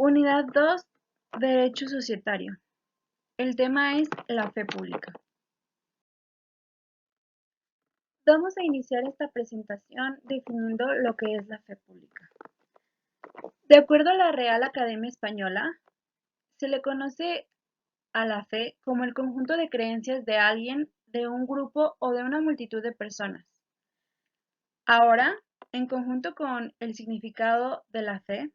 Unidad 2, Derecho Societario. El tema es la fe pública. Vamos a iniciar esta presentación definiendo lo que es la fe pública. De acuerdo a la Real Academia Española, se le conoce a la fe como el conjunto de creencias de alguien, de un grupo o de una multitud de personas. Ahora, en conjunto con el significado de la fe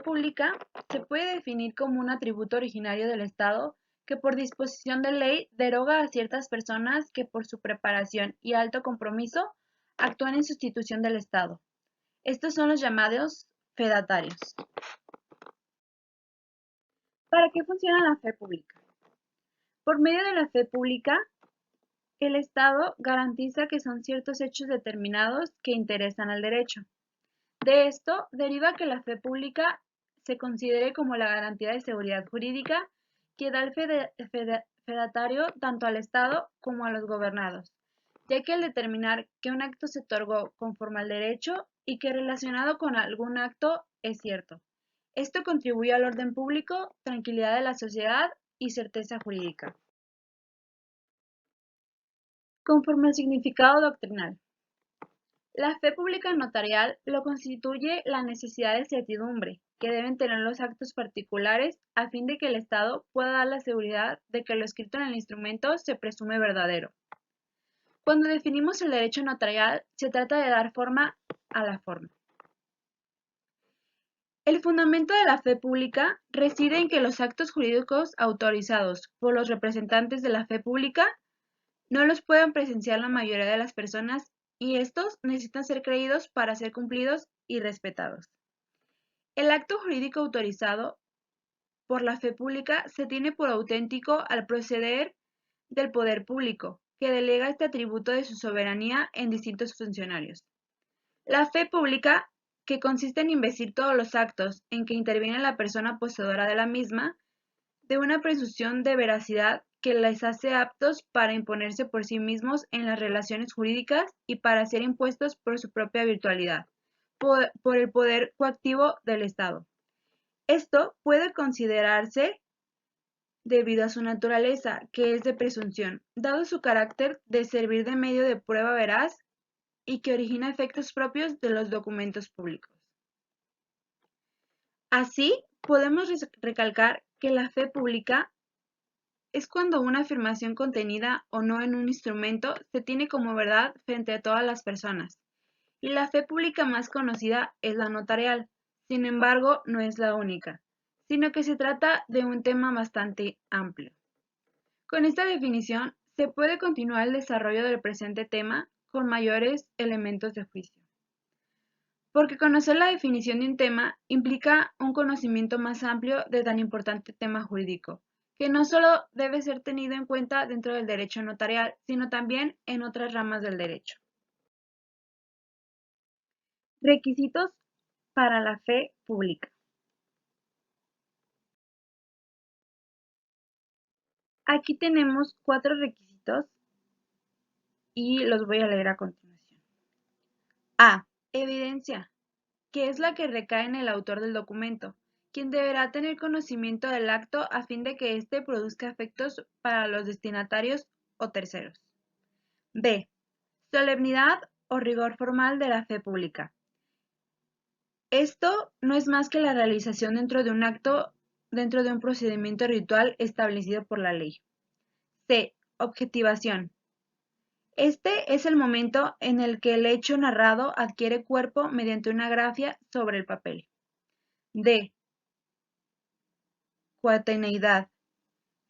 pública se puede definir como un atributo originario del Estado que por disposición de ley deroga a ciertas personas que por su preparación y alto compromiso actúan en sustitución del Estado. Estos son los llamados fedatarios. ¿Para qué funciona la fe pública? Por medio de la fe pública, el Estado garantiza que son ciertos hechos determinados que interesan al derecho. De esto deriva que la fe pública se considere como la garantía de seguridad jurídica que da el fedatario tanto al Estado como a los gobernados, ya que al determinar que un acto se otorgó conforme al derecho y que relacionado con algún acto es cierto. Esto contribuye al orden público, tranquilidad de la sociedad y certeza jurídica. Conforme al significado doctrinal. La fe pública notarial lo constituye la necesidad de certidumbre que deben tener los actos particulares a fin de que el Estado pueda dar la seguridad de que lo escrito en el instrumento se presume verdadero. Cuando definimos el derecho notarial, se trata de dar forma a la forma. El fundamento de la fe pública reside en que los actos jurídicos autorizados por los representantes de la fe pública no los pueden presenciar la mayoría de las personas y estos necesitan ser creídos para ser cumplidos y respetados. El acto jurídico autorizado por la fe pública se tiene por auténtico al proceder del poder público, que delega este atributo de su soberanía en distintos funcionarios. La fe pública, que consiste en investir todos los actos en que interviene la persona poseedora de la misma, de una presunción de veracidad que les hace aptos para imponerse por sí mismos en las relaciones jurídicas y para ser impuestos por su propia virtualidad, por el poder coactivo del Estado. Esto puede considerarse debido a su naturaleza, que es de presunción, dado su carácter de servir de medio de prueba veraz y que origina efectos propios de los documentos públicos. Así, podemos recalcar que la fe pública es cuando una afirmación contenida o no en un instrumento se tiene como verdad frente a todas las personas. Y la fe pública más conocida es la notarial. Sin embargo, no es la única, sino que se trata de un tema bastante amplio. Con esta definición, se puede continuar el desarrollo del presente tema con mayores elementos de juicio. Porque conocer la definición de un tema implica un conocimiento más amplio de tan importante tema jurídico, que no solo debe ser tenido en cuenta dentro del derecho notarial, sino también en otras ramas del derecho. Requisitos para la fe pública. Aquí tenemos 4 requisitos y los voy a leer a continuación. A. Evidencia, que es la que recae en el autor del documento, quien deberá tener conocimiento del acto a fin de que éste produzca efectos para los destinatarios o terceros. B. Solemnidad o rigor formal de la fe pública. Esto no es más que la realización dentro de un acto, dentro de un procedimiento ritual establecido por la ley. C. Objetivación. Este es el momento en el que el hecho narrado adquiere cuerpo mediante una grafía sobre el papel. D. Coetaneidad.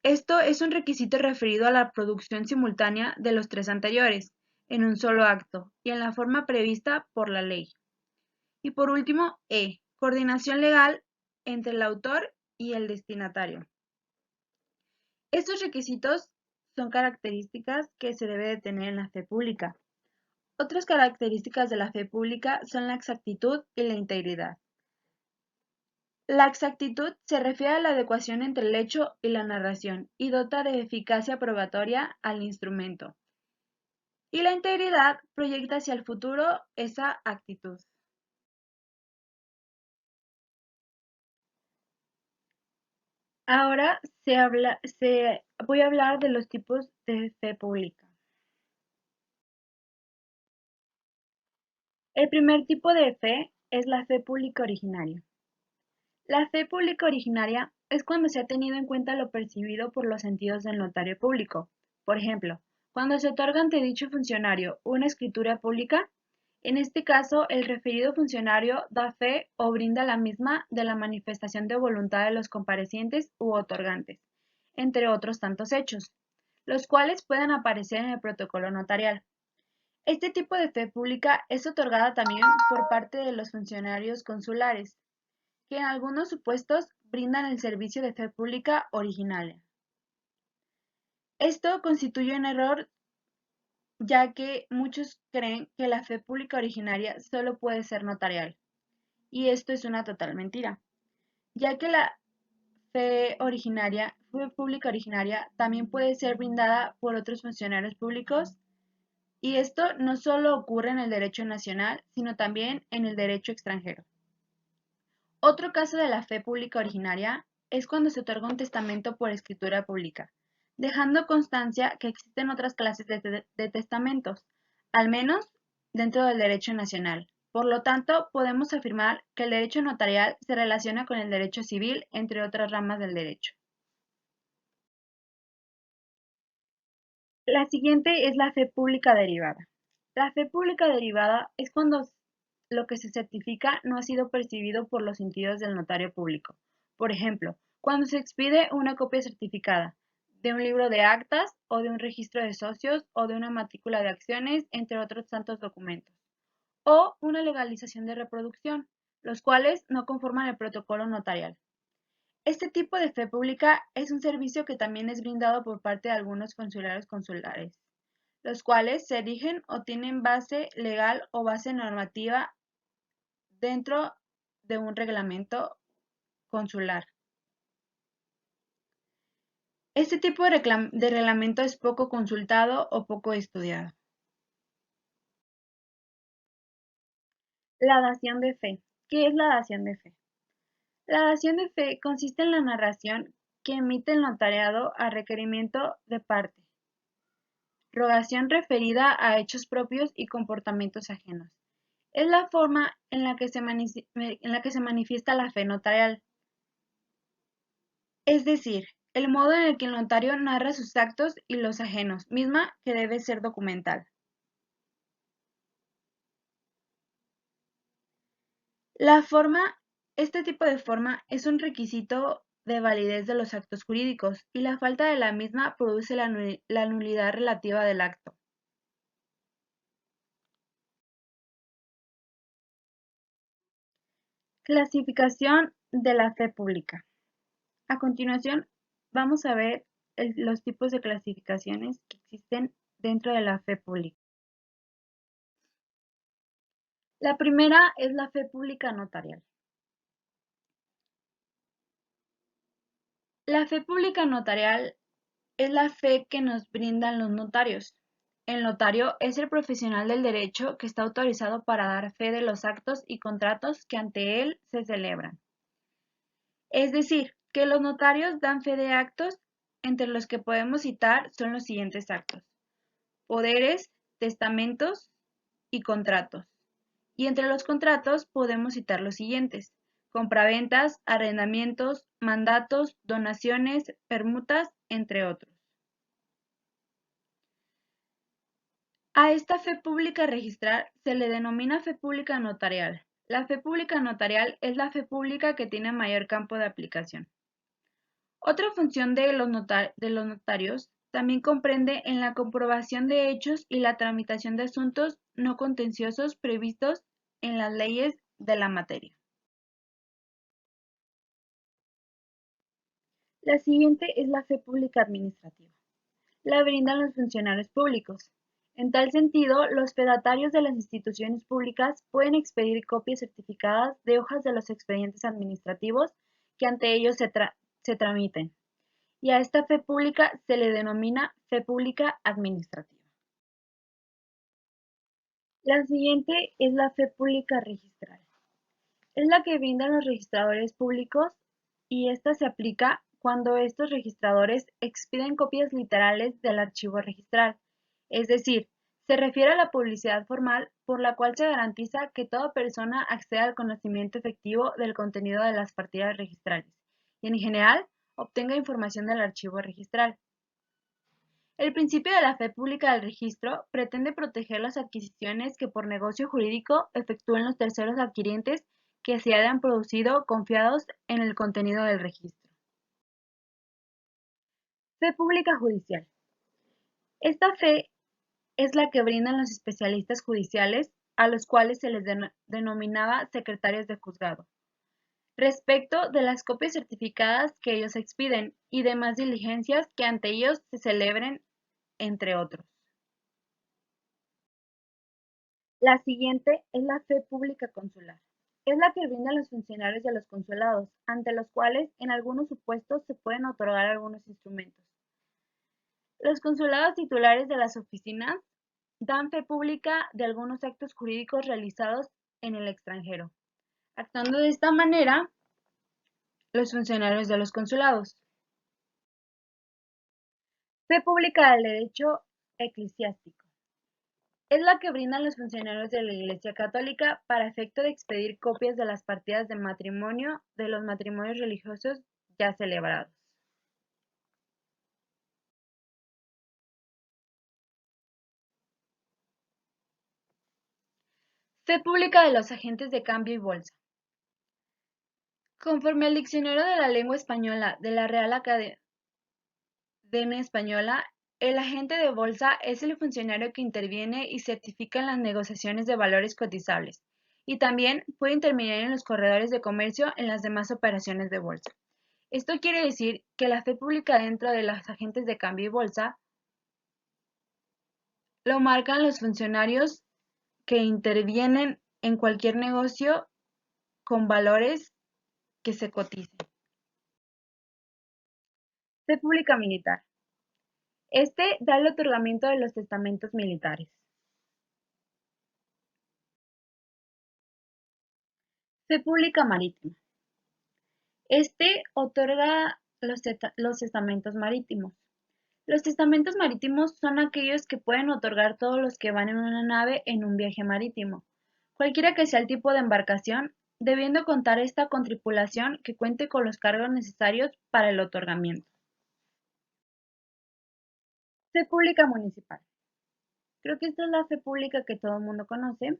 Esto es un requisito referido a la producción simultánea de los 3 anteriores, en un solo acto, y en la forma prevista por la ley. Y por último, E. Coordinación legal entre el autor y el destinatario. Estos requisitos son características que se debe de tener en la fe pública. Otras características de la fe pública son la exactitud y la integridad. La exactitud se refiere a la adecuación entre el hecho y la narración y dota de eficacia probatoria al instrumento. Y la integridad proyecta hacia el futuro esa actitud. Ahora voy a hablar de los tipos de fe pública. El primer tipo de fe es la fe pública originaria. La fe pública originaria es cuando se ha tenido en cuenta lo percibido por los sentidos del notario público. Por ejemplo, cuando se otorga ante dicho funcionario una escritura pública, en este caso el referido funcionario da fe o brinda la misma de la manifestación de voluntad de los comparecientes u otorgantes, entre otros tantos hechos, los cuales pueden aparecer en el protocolo notarial. Este tipo de fe pública es otorgada también por parte de los funcionarios consulares, que en algunos supuestos brindan el servicio de fe pública originaria. Esto constituye un error, ya que muchos creen que la fe pública originaria solo puede ser notarial, y esto es una total mentira, ya que la fe pública originaria, también puede ser brindada por otros funcionarios públicos, y esto no solo ocurre en el derecho nacional, sino también en el derecho extranjero. Otro caso de la fe pública originaria es cuando se otorga un testamento por escritura pública, dejando constancia que existen otras clases de testamentos, al menos dentro del derecho nacional. Por lo tanto, podemos afirmar que el derecho notarial se relaciona con el derecho civil, entre otras ramas del derecho. La siguiente es la fe pública derivada. La fe pública derivada es cuando lo que se certifica no ha sido percibido por los sentidos del notario público. Por ejemplo, cuando se expide una copia certificada de un libro de actas o de un registro de socios o de una matrícula de acciones, entre otros tantos documentos, o una legalización de reproducción, los cuales no conforman el protocolo notarial. Este tipo de fe pública es un servicio que también es brindado por parte de algunos funcionarios consulares, los cuales se erigen o tienen base legal o base normativa dentro de un reglamento consular. Este tipo de reglamento es poco consultado o poco estudiado. La dación de fe. ¿Qué es la dación de fe? La dación de fe consiste en la narración que emite el notariado a requerimiento de parte. Rogación referida a hechos propios y comportamientos ajenos. Es la forma en la que se manifiesta la fe notarial, es decir, el modo en el que el notario narra sus actos y los ajenos, misma que debe ser documental. La forma, este tipo de forma es un requisito de validez de los actos jurídicos y la falta de la misma produce la nulidad relativa del acto. Clasificación de la fe pública. A continuación, vamos a ver los tipos de clasificaciones que existen dentro de la fe pública. La primera es la fe pública notarial. La fe pública notarial es la fe que nos brindan los notarios. El notario es el profesional del derecho que está autorizado para dar fe de los actos y contratos que ante él se celebran. Es decir, que los notarios dan fe de actos, entre los que podemos citar son los siguientes actos: poderes, testamentos y contratos. Y entre los contratos podemos citar los siguientes: compraventas, arrendamientos, mandatos, donaciones, permutas, entre otros. A esta fe pública registrar se le denomina fe pública notarial. La fe pública notarial es la fe pública que tiene mayor campo de aplicación. Otra función de los notarios también comprende en la comprobación de hechos y la tramitación de asuntos no contenciosos previstos en las leyes de la materia. La siguiente es la fe pública administrativa. La brindan los funcionarios públicos. En tal sentido, los fedatarios de las instituciones públicas pueden expedir copias certificadas de hojas de los expedientes administrativos que ante ellos se tramiten, y a esta fe pública se le denomina fe pública administrativa. La siguiente es la fe pública registral. Es la que brindan los registradores públicos y esta se aplica cuando estos registradores expiden copias literales del archivo registral, es decir, se refiere a la publicidad formal por la cual se garantiza que toda persona acceda al conocimiento efectivo del contenido de las partidas registrales y, en general, obtenga información del archivo registral. El principio de la fe pública del registro pretende proteger las adquisiciones que por negocio jurídico efectúen los terceros adquirientes que se hayan producido confiados en el contenido del registro. Fe pública judicial. Esta fe es la que brindan los especialistas judiciales, a los cuales se les denominaba secretarios de juzgado, respecto de las copias certificadas que ellos expiden y demás diligencias que ante ellos se celebren, entre otros. La siguiente es la fe pública consular. Es la que brindan los funcionarios de los consulados, ante los cuales en algunos supuestos se pueden otorgar algunos instrumentos. Los consulados titulares de las oficinas dan fe pública de algunos actos jurídicos realizados en el extranjero, actuando de esta manera los funcionarios de los consulados. Fe pública del derecho eclesiástico. Es la que brindan los funcionarios de la Iglesia Católica para efecto de expedir copias de las partidas de matrimonio de los matrimonios religiosos ya celebrados. Fe pública de los agentes de cambio y bolsa. Conforme al Diccionario de la Lengua Española de la Real Academia Española, el agente de bolsa es el funcionario que interviene y certifica en las negociaciones de valores cotizables, y también puede intervenir en los corredores de comercio en las demás operaciones de bolsa. Esto quiere decir que la fe pública dentro de los agentes de cambio y bolsa lo marcan los funcionarios que intervienen en cualquier negocio con valores que se coticen. Fe pública militar. Este da el otorgamiento de los testamentos militares. Fe pública marítima. Este otorga los testamentos marítimos. Los testamentos marítimos son aquellos que pueden otorgar todos los que van en una nave en un viaje marítimo, cualquiera que sea el tipo de embarcación, debiendo contar esta con tripulación que cuente con los cargos necesarios para el otorgamiento. Fe pública municipal. Creo que esta es la fe pública que todo el mundo conoce.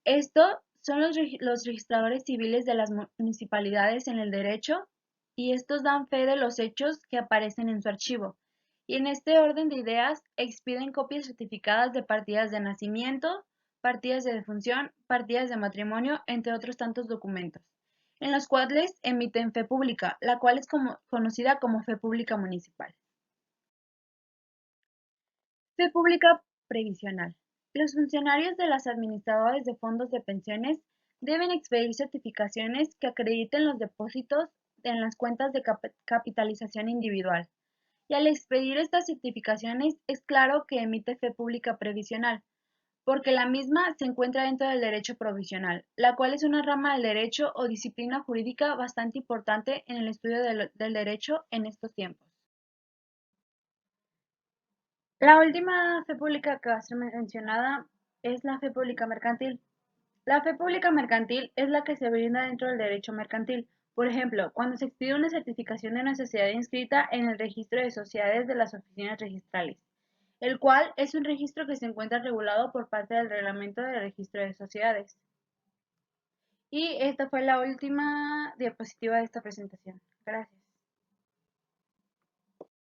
Esto son los registradores civiles de las municipalidades en el derecho, y estos dan fe de los hechos que aparecen en su archivo, y en este orden de ideas expiden copias certificadas de partidas de nacimiento, partidas de defunción, partidas de matrimonio, entre otros tantos documentos, en los cuales emiten fe pública, la cual es conocida como fe pública municipal. Fe pública previsional. Los funcionarios de las administradoras de fondos de pensiones deben expedir certificaciones que acrediten los depósitos en las cuentas de capitalización individual. Y al expedir estas certificaciones es claro que emite fe pública previsional, porque la misma se encuentra dentro del derecho provisional, la cual es una rama del derecho o disciplina jurídica bastante importante en el estudio del derecho en estos tiempos. La última fe pública que va a ser mencionada es la fe pública mercantil. La fe pública mercantil es la que se brinda dentro del derecho mercantil. Por ejemplo, cuando se expide una certificación de una sociedad inscrita en el registro de sociedades de las oficinas registrales, el cual es un registro que se encuentra regulado por parte del Reglamento de Registro de Sociedades. Y esta fue la última diapositiva de esta presentación. Gracias.